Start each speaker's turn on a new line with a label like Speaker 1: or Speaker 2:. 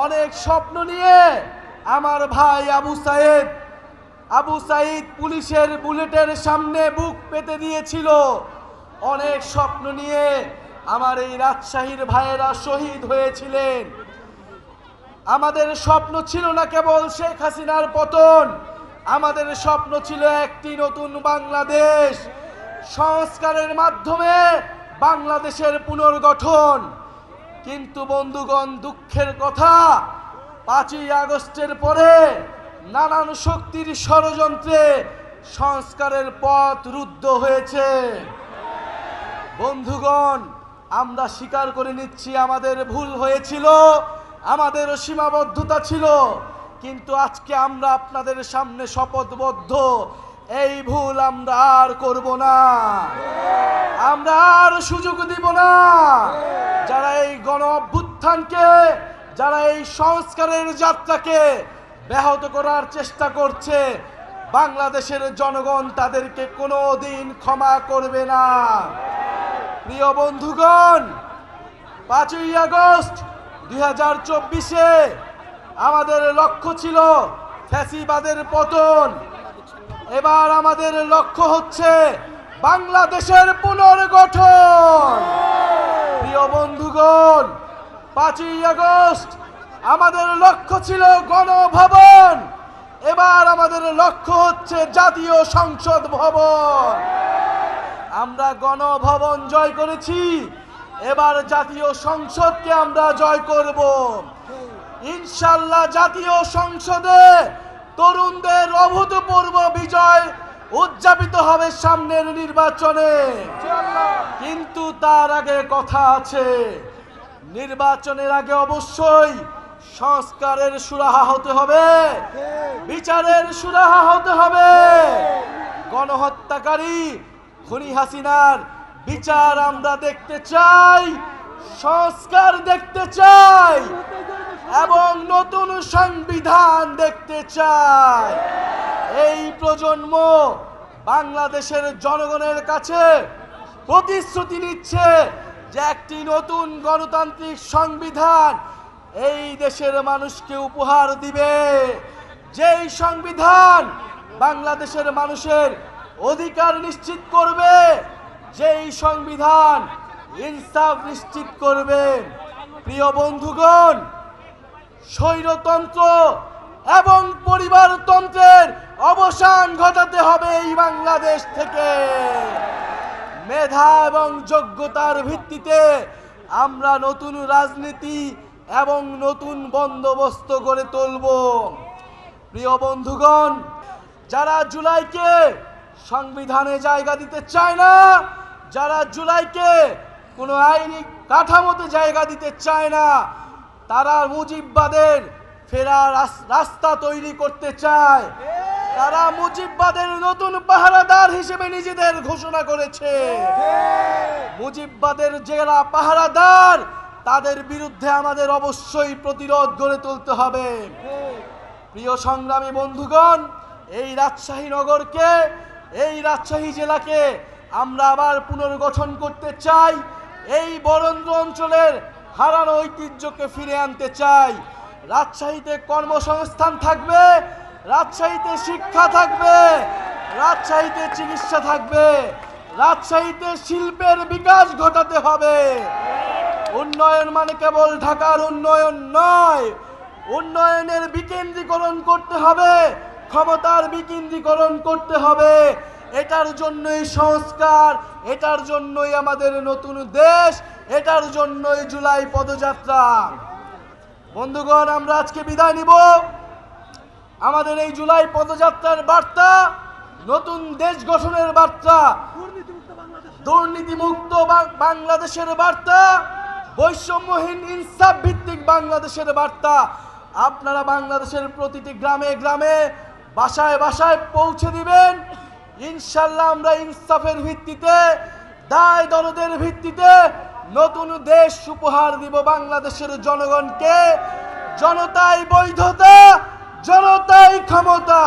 Speaker 1: অনেক স্বপ্ন নিয়ে আমার ভাই আবু সাইদ পুলিশের বুলেটের সামনে বুক পেতে দিয়েছিল। অনেক স্বপ্ন নিয়ে আমার এই রাজশাহীর ভাইয়েরা শহীদ হয়েছিলেন। আমাদের স্বপ্ন ছিল না কেবল শেখ হাসিনার পতন, আমাদের স্বপ্ন ছিল একটি নতুন বাংলাদেশ, সংস্কারের মাধ্যমে বাংলাদেশের পুনর্গঠন। কিন্তু বন্ধুগণ, দুঃখের কথা, 5ই আগস্টের পরে নানান শক্তির ষড়যন্ত্রে সংস্কারের পথ রুদ্ধ হয়েছে। বন্ধুগণ, আমরা স্বীকার করে নিচ্ছি আমাদের ভুল হয়েছিল, আমাদেরও সীমাবদ্ধতা ছিল, কিন্তু আজকে আমরা আপনাদের সামনে শপথবদ্ধ, এই ভুল আমরা আর করব না, আমরা আর সুযোগ দিব না। যারা এই গণ অভ্যুত্থানকে, যারা এই সংস্কারের যাত্রাকে ব্যাহত করার চেষ্টা করছে, বাংলাদেশের জনগণ তাদেরকে কোনোদিন ক্ষমা করবে না। প্রিয় বন্ধুগণ, 5ই আগস্ট 2024-এ আমাদের লক্ষ্য ছিল ফ্যাসিবাদের পতন। এবার আমাদের লক্ষ্য হচ্ছে বাংলাদেশের পুনর্গঠন। প্রিয় বন্ধুগণ, 5ই আগস্ট আমাদের লক্ষ্য ছিল গণভবন, এবার আমাদের লক্ষ্য হচ্ছে জাতীয় সংসদ ভবন। আমরা গণভবন জয় করেছি, এবার জাতীয় সংসদকে আমরা জয় করব। ইনশাআল্লাহ জাতীয় সংসদে তরুণদের অভূতপূর্ব বিজয় উদযাপিত হবে সামনের নির্বাচনে। কিন্তু তার আগে কথা আছে, নির্বাচনের আগে অবশ্যই সংস্কারের সুরাহা হতে হবে, বিচারের সুরাহা হতে হবে। গণহত্যাকারী খুনি হাসিনার বিচার আমরা দেখতে চাই, সংস্কার দেখতে চাই এবং নতুন সংবিধান দেখতে চাই। এই প্রজন্ম বাংলাদেশের জনগণের কাছে প্রতিশ্রুতি নিচ্ছে যে একটি নতুন গণতান্ত্রিক সংবিধান এই দেশের মানুষকে উপহার দিবে, যেই সংবিধান বাংলাদেশের মানুষের অধিকার নিশ্চিত করবে, যেই সংবিধান ইনসাফ নিশ্চিত করবে। প্রিয় বন্ধুগণ, স্বৈরতন্ত্র এবং পরিবারতন্ত্রের অবসান ঘটাতে হবে এই বাংলাদেশ থেকে। মেধা এবং যোগ্যতার ভিত্তিতে আমরা নতুন রাজনীতি এবং নতুন বন্দোবস্ত গড়ে তুলব। প্রিয় বন্ধুগণ, যারা জুলাইকে সংবিধানে জায়গা দিতে চায় না, যারা জুলাইকে কোনো আইনি কাঠামোতে জায়গা দিতে চায় না, তারা মুজিববাদের ফেরার রাস্তা তৈরি করতে চায়। তারা মুজিববাদের নতুন পাহারাদার হিসেবে নিজেদের ঘোষণা করেছে। মুজিববাদের যারা পাহারাদার, তাদের বিরুদ্ধে আমাদের অবশ্যই প্রতিরোধ গড়ে তুলতে হবে। প্রিয় সংগ্রামী বন্ধুগণ, এই রাজশাহী নগরকে, এই রাজশাহী জেলাকে আমরা আবার পুনর্গঠন করতে চাই। এই বরেন্দ্র অঞ্চলের হারানো ঐতিহ্যকে ফিরে আনতে চাই। রাজশাহীতে কর্মসংস্থান থাকবে, রাজশাহীতে শিক্ষা থাকবে, রাজশাহীতে চিকিৎসা থাকবে, রাজশাহীতে শিল্পের বিকাশ ঘটাতে হবে। উন্নয়ন মানে কেবল ঢাকার উন্নয়ন নয়, উন্নয়নের বিকেন্দ্রীকরণ করতে হবে, ক্ষমতার বিকেন্দ্রীকরণ করতে হবে। এটার জন্যই সংস্কার, এটার জন্যই আমাদের নতুন দেশ, এটার জন্যই জুলাই পদযাত্রা। বন্ধুগণ, আমরা আজকে বিদায় নিব। আমাদের এই জুলাই পদযাত্রার বার্তা নতুন দেশ গঠনের বার্তা, দুর্নীতিমুক্ত বাংলাদেশের বার্তা, বৈষম্যহীন ইনসাফ ভিত্তিক বাংলাদেশের বার্তা আপনারা বাংলাদেশের প্রতিটি গ্রামে গ্রামে, বাসায় বাসায় পৌঁছে দিবেন। ইনশাআল্লাহ আমরা ইনসাফের ভিত্তিতে, দায় দরদের ভিত্তিতে নতুন দেশ উপহার দিব বাংলাদেশের জনগণকে। জনতাই বৈধতা, জনতাই ক্ষমতা।